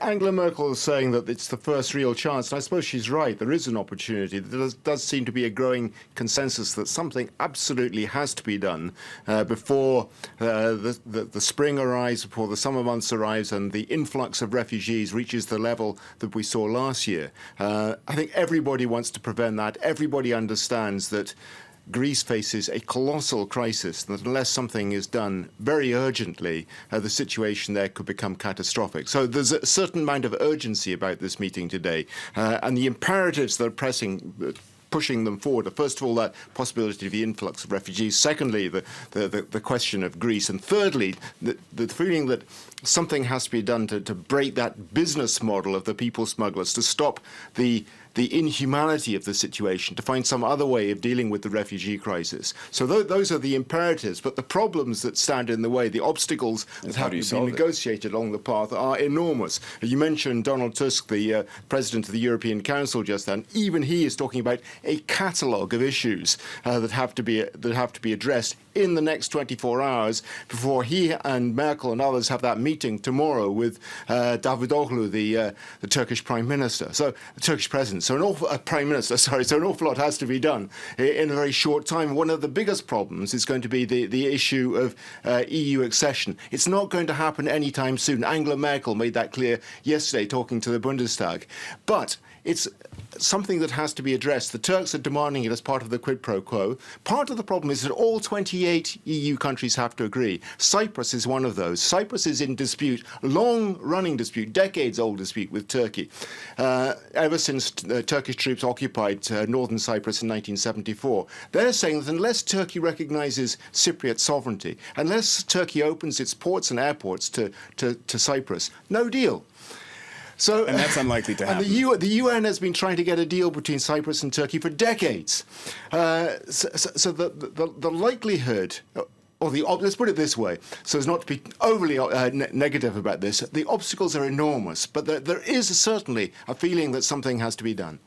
Angela Merkel is saying that it's the first real chance, and I suppose she's right. There is an opportunity. There does seem to be a growing consensus that something absolutely has to be done before the spring arrives, before the summer months arrives, and the influx of refugees reaches the level that we saw last year. I think everybody wants to prevent that. Everybody understands that Greece faces a colossal crisis, and that unless something is done very urgently, the situation there could become catastrophic. So there's a certain amount of urgency about this meeting today, and the imperatives that are pushing them forward are, first of all, that possibility of the influx of refugees. Secondly, the question of Greece. And thirdly, the feeling that something has to be done to break that business model of the people smugglers, to stop the inhumanity of the situation, to find some other way of dealing with the refugee crisis. So those are the imperatives, but the problems that stand in the way, the obstacles that have to be negotiated along the path are enormous. You mentioned Donald Tusk, the President of the European Council just then. Even he is talking about a catalogue of issues that have to be addressed in the next 24 hours before he and Merkel and others have that meeting tomorrow with Davutoglu, the Turkish Prime Minister. So the Turkish President. So an awful lot has to be done in a very short time. One of the biggest problems is going to be the issue of EU accession. It's not going to happen anytime soon. Angela Merkel made that clear yesterday talking to the Bundestag. But it's something that has to be addressed. The Turks are demanding it as part of the quid pro quo. Part of the problem is that all 28 EU countries have to agree. Cyprus is one of those. Cyprus is in dispute, long-running dispute, decades-old dispute with Turkey. Ever since Turkish troops occupied northern Cyprus in 1974. They're saying that unless Turkey recognises Cypriot sovereignty, unless Turkey opens its ports and airports to Cyprus, no deal. So, and that's unlikely to happen. And the UN has been trying to get a deal between Cyprus and Turkey for decades. So the likelihood, let's put it this way, so as not to be overly negative about this, the obstacles are enormous, but there is certainly a feeling that something has to be done.